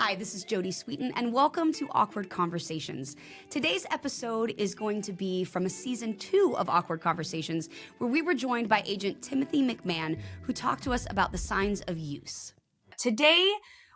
Hi, this is Jodie Sweetin, and welcome to Awkward Conversations. Today's episode is going to be from a season 2 of Awkward Conversations, where we were joined by Agent Timothy McMahon, who talked to us about the signs of use. Today,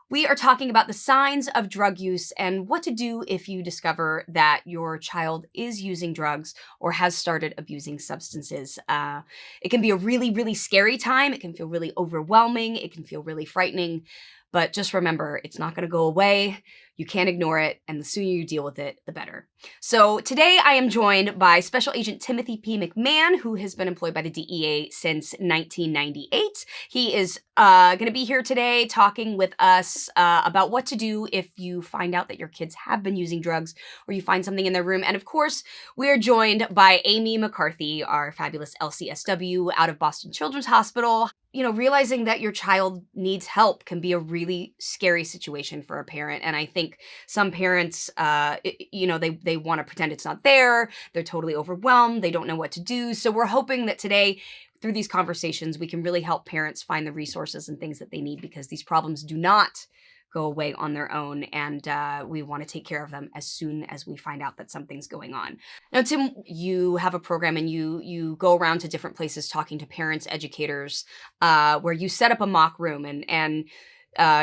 we are talking about the signs of drug use and what to do if you discover that your child is using drugs or has started abusing substances. It can be a really, really scary time. It can feel really overwhelming. It can feel really frightening. But just remember, it's not going to go away. You can't ignore it, and the sooner you deal with it, the better. So today I am joined by Special Agent Timothy P. McMahon, who has been employed by the DEA since 1998. He is going to be here today talking with us about what to do if you find out that your kids have been using drugs or you find something in their room. And of course, we're joined by Amy McCarthy, our fabulous LCSW out of Boston Children's Hospital. You know, realizing that your child needs help can be a really scary situation for a parent. And I think some parents, they want to pretend it's not there. They're totally overwhelmed. They don't know what to do. So we're hoping that today, through these conversations, we can really help parents find the resources and things that they need, because these problems do not go away on their own, and we want to take care of them as soon as we find out that something's going on. Now, Tim, you have a program and you go around to different places talking to parents, educators, where you set up a mock room and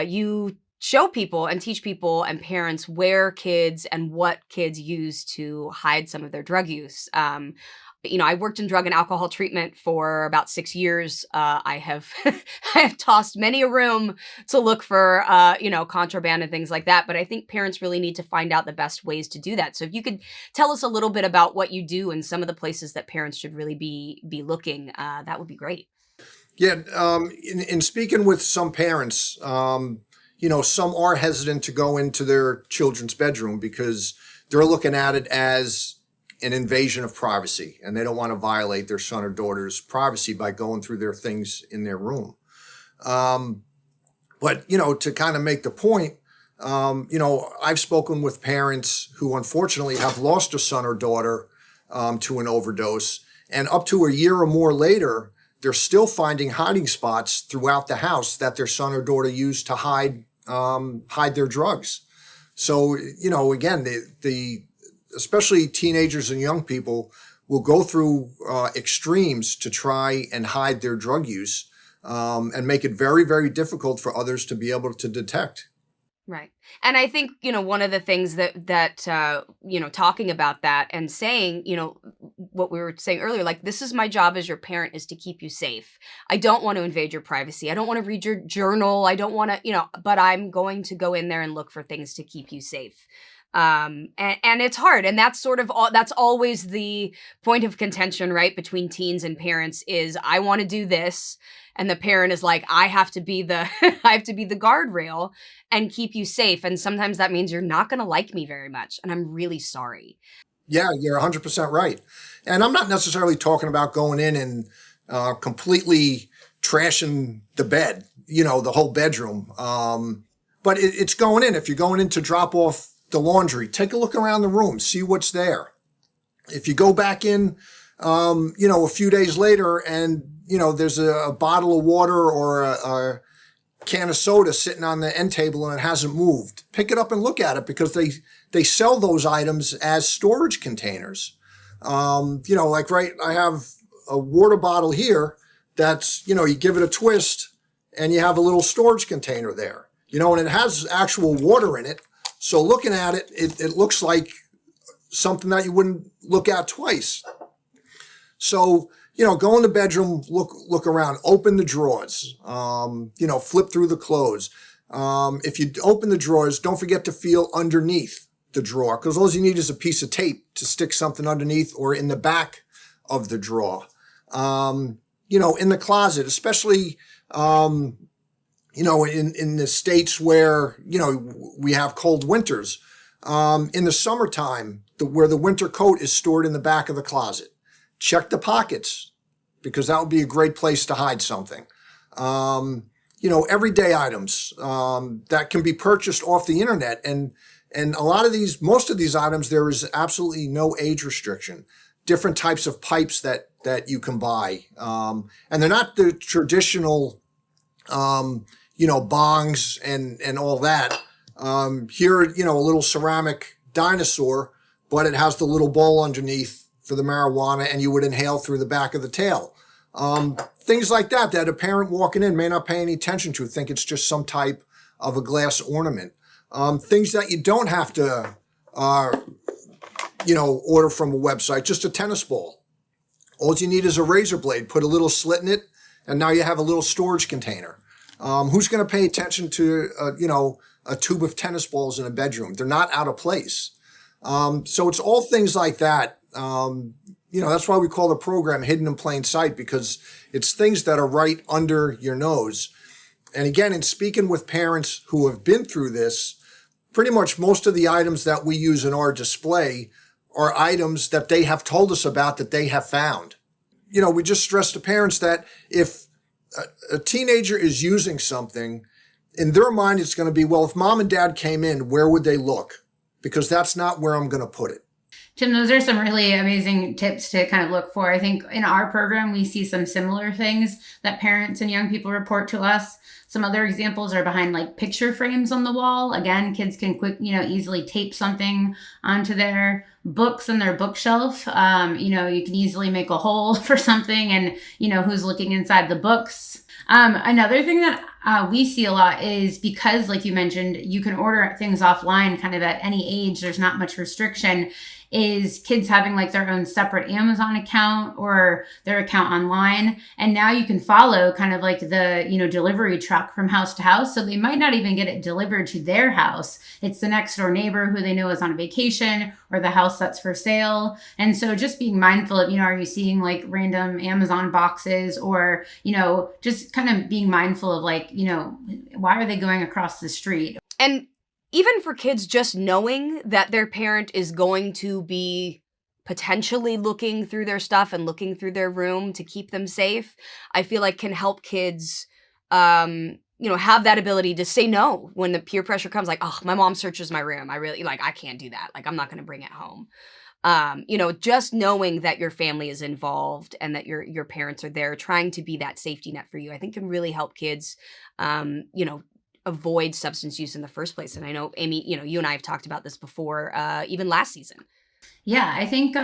you show people and teach people and parents where kids and what kids use to hide some of their drug use. I worked in drug and alcohol treatment for about 6 years. I have I have tossed many a room to look for, contraband and things like that. But I think parents really need to find out the best ways to do that. So if you could tell us a little bit about what you do and some of the places that parents should really be looking, that would be great. Yeah, in speaking with some parents, some are hesitant to go into their children's bedroom because they're looking at it as an invasion of privacy, and they don't want to violate their son or daughter's privacy by going through their things in their room. But to kind of make the point, I've spoken with parents who unfortunately have lost a son or daughter to an overdose, and up to a year or more later, they're still finding hiding spots throughout the house that their son or daughter used to hide their drugs. So, again, especially teenagers and young people will go through extremes to try and hide their drug use, and make it very, very difficult for others to be able to detect. Right. And I think, one of the things that talking about that and saying, what we were saying earlier, like, this is my job as your parent, is to keep you safe. I don't want to invade your privacy. I don't want to read your journal. I don't want to, but I'm going to go in there and look for things to keep you safe. And it's hard. And that's that's always the point of contention, right? Between teens and parents is, I want to do this. And the parent is like, I have to be the, I have to be the guardrail and keep you safe. And sometimes that means you're not going to like me very much. And I'm really sorry. Yeah, you're 100% right. And I'm not necessarily talking about going in and completely trashing the bed, the whole bedroom. But it's going in. If you're going in to drop off the laundry, take a look around the room, see what's there. If you go back in, a few days later and, there's a bottle of water or a can of soda sitting on the end table and it hasn't moved, pick it up and look at it, because they sell those items as storage containers. I have a water bottle here that's, you give it a twist and you have a little storage container there, and it has actual water in it. So looking at it, it looks like something that you wouldn't look at twice. So, go in the bedroom, look around, open the drawers, flip through the clothes. If you open the drawers, don't forget to feel underneath the drawer, because all you need is a piece of tape to stick something underneath or in the back of the drawer. In the closet, especially, in the states where, we have cold winters, in the summertime, where the winter coat is stored in the back of the closet, check the pockets, because that would be a great place to hide something. Everyday items, that can be purchased off the internet. And most of these items, there is absolutely no age restriction. Different types of pipes that you can buy. And they're not the traditional, bongs and all that. Here, a little ceramic dinosaur, but it has the little bowl underneath for the marijuana, and you would inhale through the back of the tail. Things like that a parent walking in may not pay any attention to, think it's just some type of a glass ornament. Things that you don't have to, order from a website, just a tennis ball. All you need is a razor blade, put a little slit in it, and now you have a little storage container. Who's going to pay attention to, a tube of tennis balls in a bedroom? They're not out of place. So it's all things like that. That's why we call the program Hidden in Plain Sight, because it's things that are right under your nose. And again, in speaking with parents who have been through this, pretty much most of the items that we use in our display are items that they have told us about that they have found. We just stress to parents that if a teenager is using something, in their mind it's going to be, well, if mom and dad came in, where would they look? Because that's not where I'm going to put it. Tim, those are some really amazing tips to kind of look for. I think in our program, we see some similar things that parents and young people report to us. Some other examples are behind like picture frames on the wall. Again, kids can easily tape something onto their books on their bookshelf. You can easily make a hole for something and, who's looking inside the books. Another thing that we see a lot is because, like you mentioned, you can order things offline kind of at any age. There's not much restriction. Is kids having like their own separate Amazon account or their account online. And now you can follow kind of like the, delivery truck from house to house. So they might not even get it delivered to their house. It's the next door neighbor who they know is on vacation or the house that's for sale. And so just being mindful of, are you seeing like random Amazon boxes or, just kind of being mindful of like, why are they going across the street? And even for kids, just knowing that their parent is going to be potentially looking through their stuff and looking through their room to keep them safe, I feel like can help kids, have that ability to say no when the peer pressure comes, like, oh, my mom searches my room. I can't do that. Like, I'm not going to bring it home. Just knowing that your family is involved and that your parents are there trying to be that safety net for you, I think can really help kids, avoid substance use in the first place. And I know, Amy, you and I have talked about this before, even last season. Yeah, I think,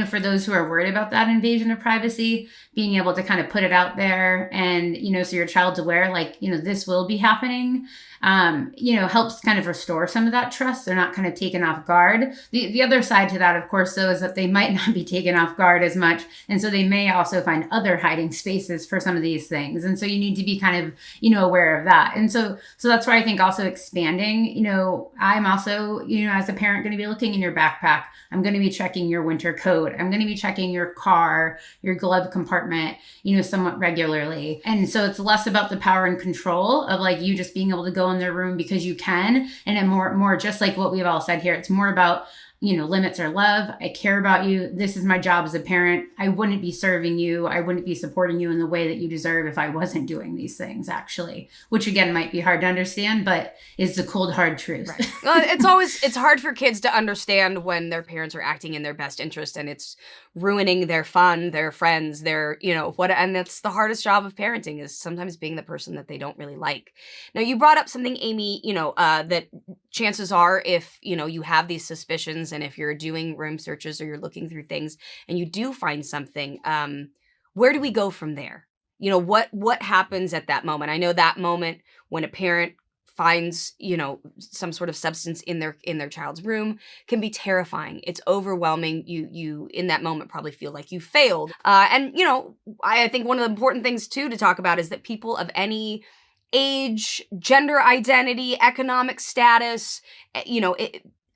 for those who are worried about that invasion of privacy, being able to kind of put it out there and, so your child's aware, like, this will be happening, helps kind of restore some of that trust. They're not kind of taken off guard. The other side to that, of course, though, is that they might not be taken off guard as much. And so they may also find other hiding spaces for some of these things. And so you need to be kind of, aware of that. And so that's why I think also expanding, I'm also, as a parent going to be looking in your backpack. I'm going to be checking your winter coat. I'm going to be checking your car, your glove compartment, somewhat regularly. And so it's less about the power and control of like you just being able to go in their room because you can. And more just like what we've all said here, it's more about, limits are love. I care about you. This is my job as a parent. I wouldn't be serving you. I wouldn't be supporting you in the way that you deserve if I wasn't doing these things, actually, which again might be hard to understand, but is the cold, hard truth. Right. Well, it's hard for kids to understand when their parents are acting in their best interest and it's ruining their fun, their friends, and that's the hardest job of parenting is sometimes being the person that they don't really like. Now, you brought up something, Amy, that chances are if, you have these suspicions and if you're doing room searches or you're looking through things and you do find something, where do we go from there? What happens at that moment? I know that moment when a parent finds, some sort of substance in their child's room can be terrifying. It's overwhelming. You in that moment probably feel like you failed. And I think one of the important things too to talk about is that people of any age, gender identity, economic status,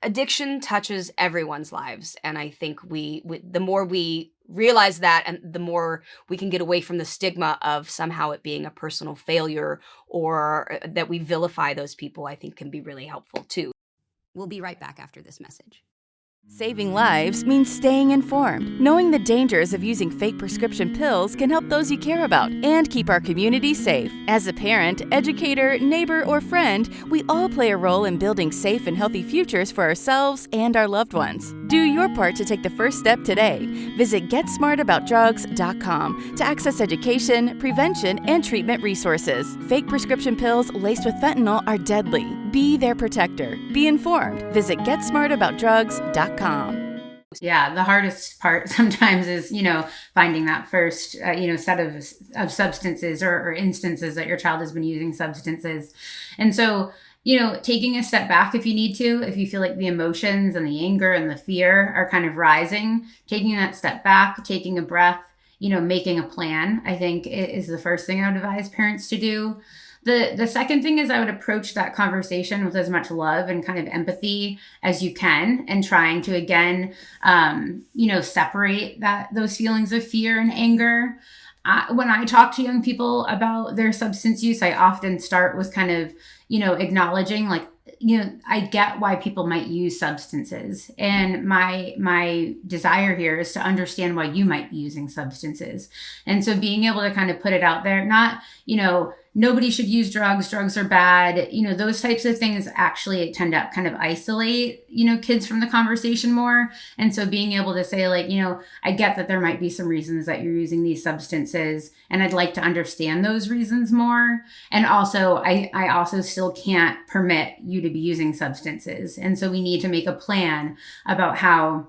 addiction touches everyone's lives. And I think the more we realize that and the more we can get away from the stigma of somehow it being a personal failure or that we vilify those people, I think can be really helpful too. We'll be right back after this message. Saving lives means staying informed. Knowing the dangers of using fake prescription pills can help those you care about and keep our community safe. As a parent, educator, neighbor, or friend, we all play a role in building safe and healthy futures for ourselves and our loved ones. Do your part to take the first step today. Visit GetSmartAboutDrugs.com to access education, prevention, and treatment resources. Fake prescription pills laced with fentanyl are deadly. Be their protector. Be informed. Visit GetSmartAboutDrugs.com. Yeah, the hardest part sometimes is, finding that first, set of substances or instances that your child has been using substances. And so, taking a step back if you need to, if you feel like the emotions and the anger and the fear are kind of rising, taking that step back, taking a breath, making a plan, I think is the first thing I would advise parents to do. The second thing is I would approach that conversation with as much love and kind of empathy as you can, and trying to, again, separate those feelings of fear and anger. When I talk to young people about their substance use, I often start with kind of, acknowledging I get why people might use substances. And my desire here is to understand why you might be using substances. And so being able to kind of put it out there, not, nobody should use drugs, drugs are bad, those types of things actually tend to kind of isolate, kids from the conversation more. And so being able to say I get that there might be some reasons that you're using these substances, and I'd like to understand those reasons more. And also, I also still can't permit you to be using substances. And so we need to make a plan about how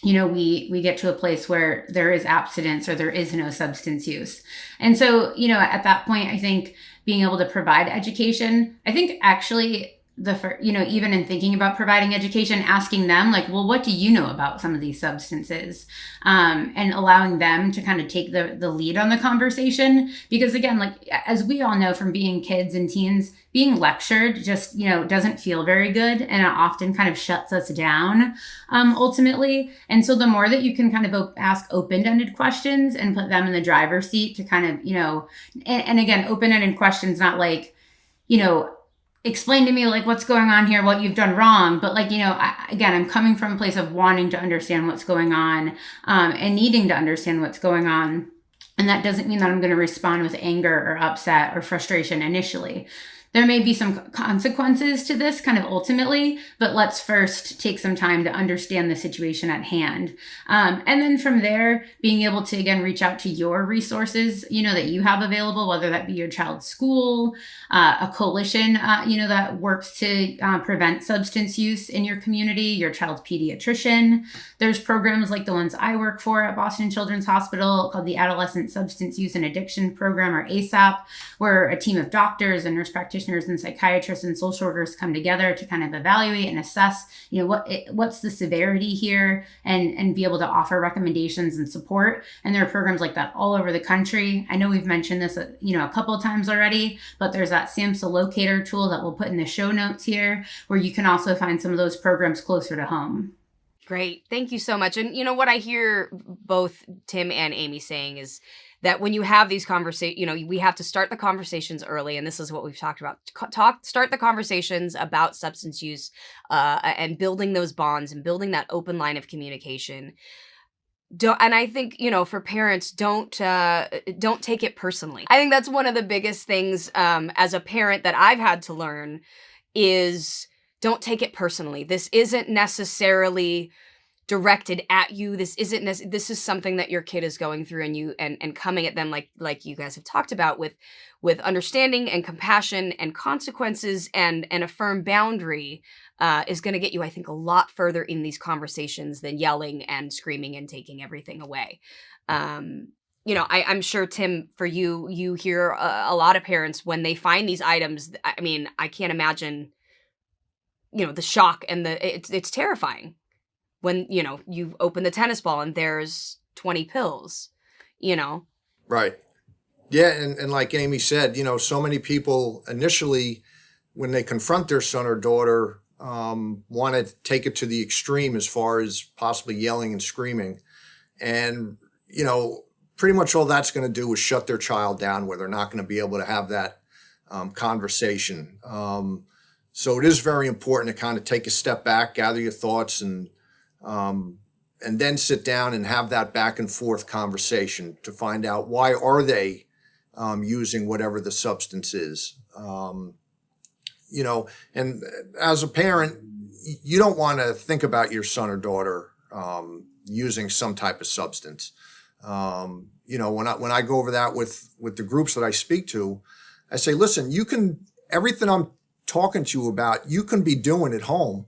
we get to a place where there is abstinence or there is no substance use. And so, at that point, I think being able to provide education, I think actually even in thinking about providing education, asking them what do you know about some of these substances? And allowing them to kind of take the lead on the conversation. Because again, as we all know from being kids and teens, being lectured just, doesn't feel very good. And it often kind of shuts us down, ultimately. And so the more that you can kind of ask open-ended questions and put them in the driver's seat to kind of, and again, open-ended questions, not explain to me what's going on here, what you've done wrong. But I'm coming from a place of wanting to understand what's going on, and needing to understand what's going on. And that doesn't mean that I'm going to respond with anger or upset or frustration initially. There may be some consequences to this kind of ultimately, but let's first take some time to understand the situation at hand. And then from there, being able to, again, reach out to your resources, that you have available, whether that be your child's school, a coalition, that works to prevent substance use in your community, your child's pediatrician. There's programs like the ones I work for at Boston Children's Hospital called the Adolescent Substance Use and Addiction Program, or ASAP, where a team of doctors and nurse practitioners and psychiatrists and social workers come together to kind of evaluate and assess, what's the severity here, and be able to offer recommendations and support. And there are programs like that all over the country. I know we've mentioned this, a couple of times already, but there's that SAMHSA locator tool that we'll put in the show notes here, where you can also find some of those programs closer to home. Great. Thank you so much. And what I hear both Tim and Amy saying is that when you have these conversations, we have to start the conversations early. And this is what we've talked about. Start the conversations about substance use, and building those bonds and building that open line of communication. And I think, for parents, don't take it personally. I think that's one of the biggest things as a parent that I've had to learn is don't take it personally. This isn't necessarily directed at you. This is something that your kid is going through, and coming at them like you guys have talked about with understanding and compassion and consequences and a firm boundary is going to get you, I think, a lot further in these conversations than yelling and screaming and taking everything away. I'm sure, Tim, for you hear a lot of parents when they find these items. I mean, I can't imagine, the shock and it's terrifying. When, you open the tennis ball and there's 20 pills, Right. Yeah. And like Amy said, so many people initially, when they confront their son or daughter, want to take it to the extreme as far as possibly yelling and screaming. And, pretty much all that's going to do is shut their child down, where they're not going to be able to have that conversation. So it is very important to kind of take a step back, gather your thoughts, and then sit down and have that back and forth conversation to find out why are they using whatever the substance is. And as a parent, you don't want to think about your son or daughter using some type of substance. When I go over that with the groups that I speak to, I say, listen, everything I'm talking to you about, you can be doing at home,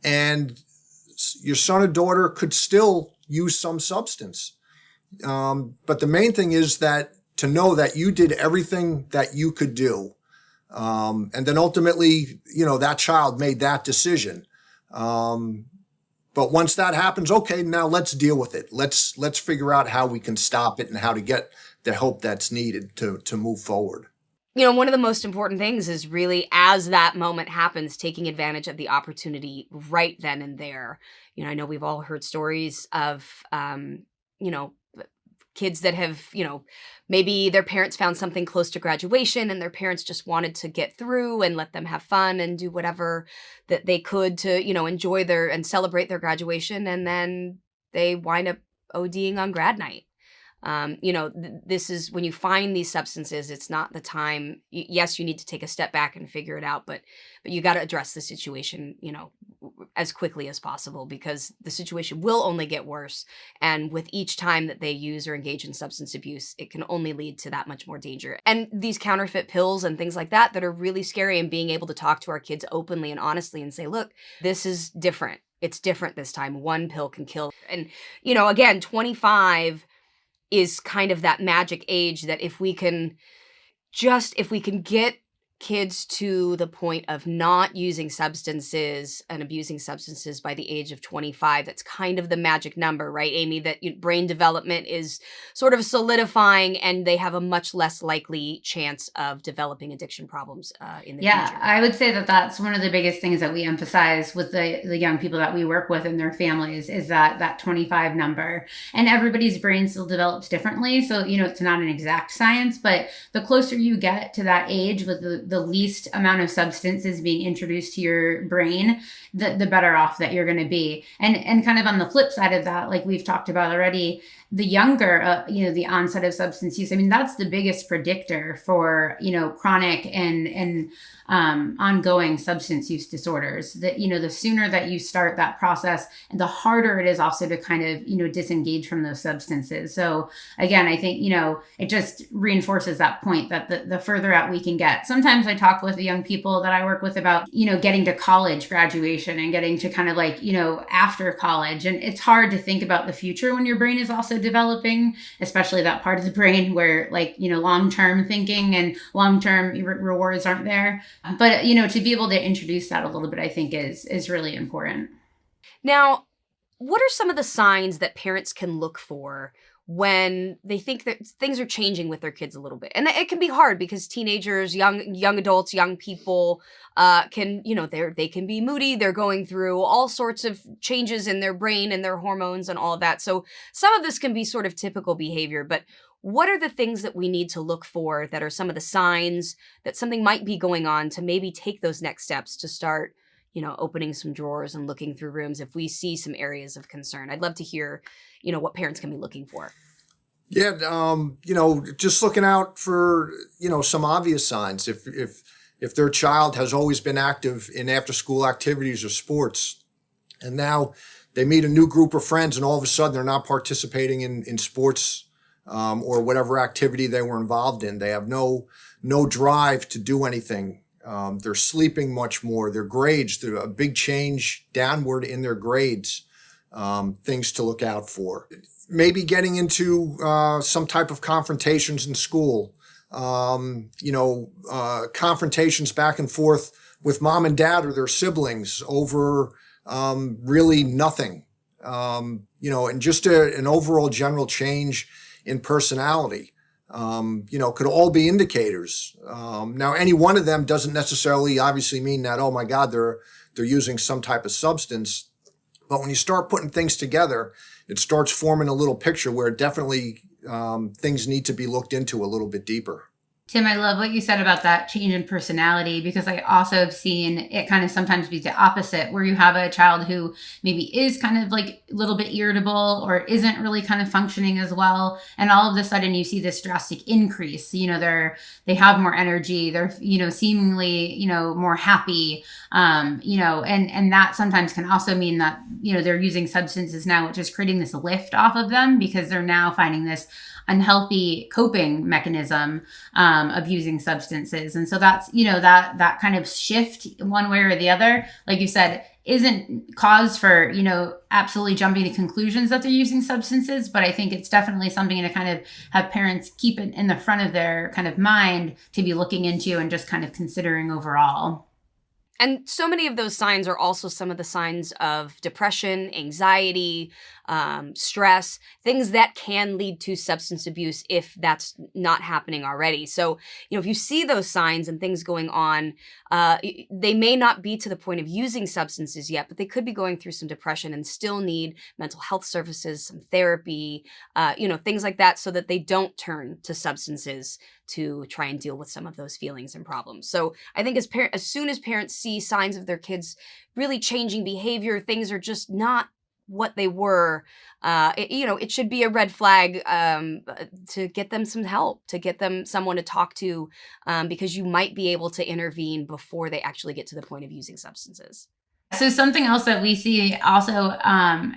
and your son or daughter could still use some substance. But the main thing is that to know that you did everything that you could do. And then ultimately, that child made that decision. But once that happens, okay, now let's deal with it. Let's figure out how we can stop it and how to get the help that's needed to move forward. One of the most important things is really, as that moment happens, taking advantage of the opportunity right then and there. I know we've all heard stories of, kids that have, maybe their parents found something close to graduation and their parents just wanted to get through and let them have fun and do whatever that they could to, enjoy and celebrate their graduation. And then they wind up ODing on grad night. This is when you find these substances, it's not the time. Yes, you need to take a step back and figure it out, but you got to address the situation, as quickly as possible, because the situation will only get worse. And with each time that they use or engage in substance abuse, it can only lead to that much more danger. And these counterfeit pills and things like that are really scary, and being able to talk to our kids openly and honestly and say, look, this is different. It's different this time. One pill can kill. And, again, 25 is kind of that magic age that if we can get kids to the point of not using substances and abusing substances by the age of 25, that's kind of the magic number, right, Amy? That brain development is sort of solidifying, and they have a much less likely chance of developing addiction problems in the future. Yeah, I would say that that's one of the biggest things that we emphasize with the young people that we work with and their families is that 25 number. And everybody's brain still develops differently. So, it's not an exact science, but the closer you get to that age with the least amount of substances being introduced to your brain, the better off that you're going to be. And kind of on the flip side of that, like we've talked about already, the younger, the onset of substance use, that's the biggest predictor for, chronic and ongoing substance use disorders. That, the sooner that you start that process, the harder it is also to kind of, disengage from those substances. So again, I think, it just reinforces that point that the further out we can get. Sometimes I talk with the young people that I work with about, getting to college graduation and getting to kind of like, after college. And it's hard to think about the future when your brain is also developing, especially that part of the brain where like, long-term thinking and long-term rewards aren't there. But, to be able to introduce that a little bit, I think is really important. Now, what are some of the signs that parents can look for when they think that things are changing with their kids a little bit? And it can be hard because teenagers, young adults, young people can, they can be moody. They're going through all sorts of changes in their brain and their hormones and all of that. So some of this can be sort of typical behavior, but what are the things that we need to look for that are some of the signs that something might be going on to maybe take those next steps to start, opening some drawers and looking through rooms if we see some areas of concern? I'd love to hear, what parents can be looking for. Yeah, just looking out for, some obvious signs. If their child has always been active in after-school activities or sports, and now they meet a new group of friends and all of a sudden they're not participating in sports or whatever activity they were involved in. They have no drive to do anything. They're sleeping much more. Their grades, there's a big change downward in their grades. Things to look out for. Maybe getting into some type of confrontations in school. Confrontations back and forth with mom and dad or their siblings over really nothing. And just an overall general change in personality, could all be indicators. Now, any one of them doesn't necessarily obviously mean that, oh my God, they're using some type of substance. But when you start putting things together, it starts forming a little picture where definitely things need to be looked into a little bit deeper. Tim, I love what you said about that change in personality, because I also have seen it kind of sometimes be the opposite, where you have a child who maybe is kind of like a little bit irritable or isn't really kind of functioning as well. And all of a sudden you see this drastic increase. They have more energy. They're, seemingly, more happy, and that sometimes can also mean that, they're using substances now, which is creating this lift off of them because they're now finding this unhealthy coping mechanism of using substances. And so that's, that kind of shift one way or the other, like you said, isn't cause for, absolutely jumping to conclusions that they're using substances. But I think it's definitely something to kind of have parents keep it in the front of their kind of mind to be looking into and just kind of considering overall. And so many of those signs are also some of the signs of depression, anxiety, stress, things that can lead to substance abuse if that's not happening already. So, if you see those signs and things going on, they may not be to the point of using substances yet, but they could be going through some depression and still need mental health services, some therapy, things like that, so that they don't turn to substances to try and deal with some of those feelings and problems. So I think as soon as parents see signs of their kids really changing behavior, things are just not what they were, it should be a red flag to get them some help, to get them someone to talk to, because you might be able to intervene before they actually get to the point of using substances. So something else that we see also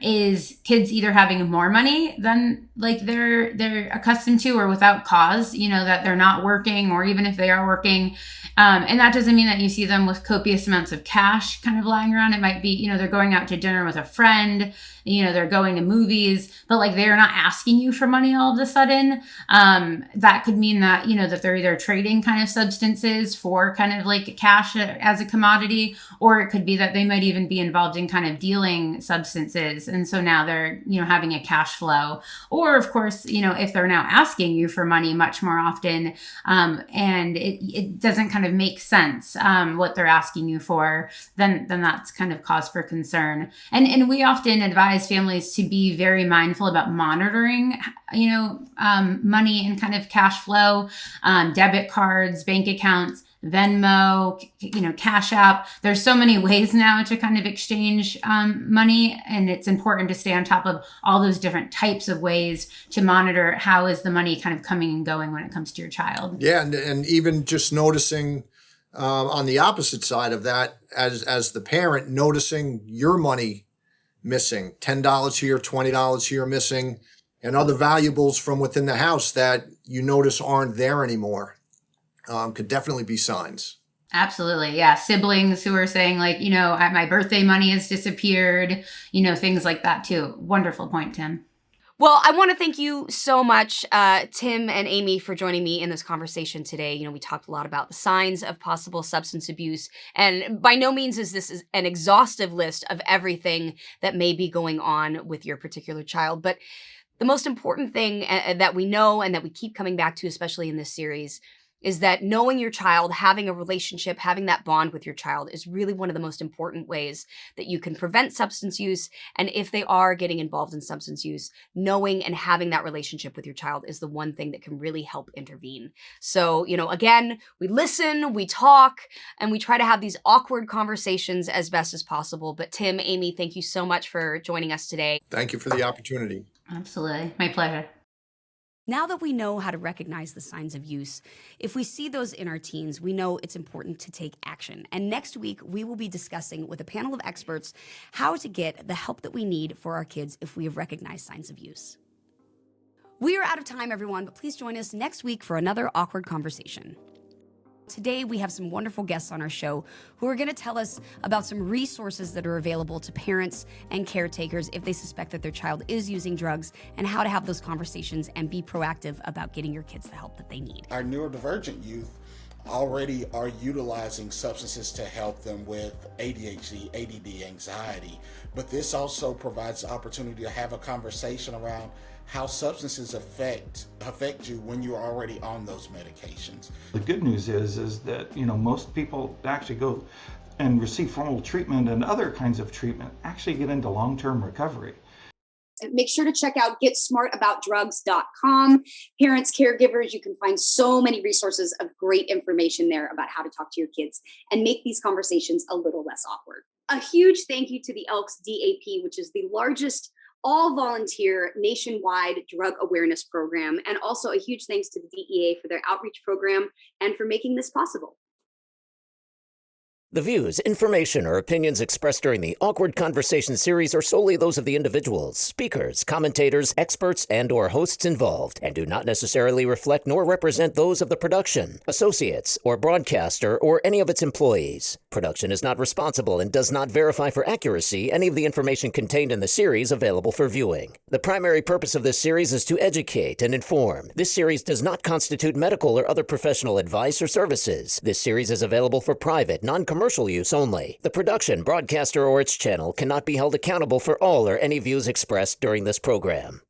is kids either having more money than like they're accustomed to, or without cause, that they're not working, or even if they are working. And that doesn't mean that you see them with copious amounts of cash kind of lying around. It might be, they're going out to dinner with a friend, they're going to movies, but like they're not asking you for money all of a sudden. That could mean that, that they're either trading kind of substances for kind of like cash as a commodity, or it could be that they might even be involved in kind of dealing substances. And so now they're, having a cash flow. Or of course, if they're now asking you for money much more often, and it doesn't kind of make sense, what they're asking you for, then that's kind of cause for concern. And we often advise families to be very mindful about monitoring, money and kind of cash flow, debit cards, bank accounts, Venmo, Cash App. There's so many ways now to kind of exchange money, and it's important to stay on top of all those different types of ways to monitor how is the money kind of coming and going when it comes to your child. Yeah, and even just noticing on the opposite side of that, as the parent, noticing your money missing, $10 here, $20 here missing, and other valuables from within the house that you notice aren't there anymore. Could definitely be signs. Absolutely. Yeah. Siblings who are saying like, my birthday money has disappeared, things like that too. Wonderful point, Tim. Well, I want to thank you so much, Tim and Amy, for joining me in this conversation today. We talked a lot about the signs of possible substance abuse, and by no means is this an exhaustive list of everything that may be going on with your particular child. But the most important thing that we know and that we keep coming back to, especially in this series, is that knowing your child, having a relationship, having that bond with your child is really one of the most important ways that you can prevent substance use. And if they are getting involved in substance use, knowing and having that relationship with your child is the one thing that can really help intervene. So, again, we listen, we talk, and we try to have these awkward conversations as best as possible. But Tim, Amy, thank you so much for joining us today. Thank you for the opportunity. Absolutely. My pleasure. Now that we know how to recognize the signs of use, if we see those in our teens, we know it's important to take action. And next week, we will be discussing with a panel of experts how to get the help that we need for our kids if we have recognized signs of use. We are out of time, everyone, but please join us next week for another awkward conversation. Today, we have some wonderful guests on our show who are going to tell us about some resources that are available to parents and caretakers if they suspect that their child is using drugs, and how to have those conversations and be proactive about getting your kids the help that they need. Our neurodivergent youth already are utilizing substances to help them with ADHD, ADD, anxiety, but this also provides the opportunity to have a conversation around how substances affect you when you're already on those medications. The good news is that most people actually go and receive formal treatment and other kinds of treatment actually get into long-term recovery. Make sure to check out getsmartaboutdrugs.com. Parents, caregivers, you can find so many resources of great information there about how to talk to your kids and make these conversations a little less awkward. A huge thank you to the Elks DAP, which is the largest all-volunteer nationwide drug awareness program, and also a huge thanks to the DEA for their outreach program and for making this possible. The views, information, or opinions expressed during the Awkward Conversation series are solely those of the individuals, speakers, commentators, experts, and/or hosts involved, and do not necessarily reflect nor represent those of the production, associates, or broadcaster, or any of its employees. Production is not responsible and does not verify for accuracy any of the information contained in the series available for viewing. The primary purpose of this series is to educate and inform. This series does not constitute medical or other professional advice or services. This series is available for private, non-commercial use only. The production, broadcaster, or its channel cannot be held accountable for all or any views expressed during this program.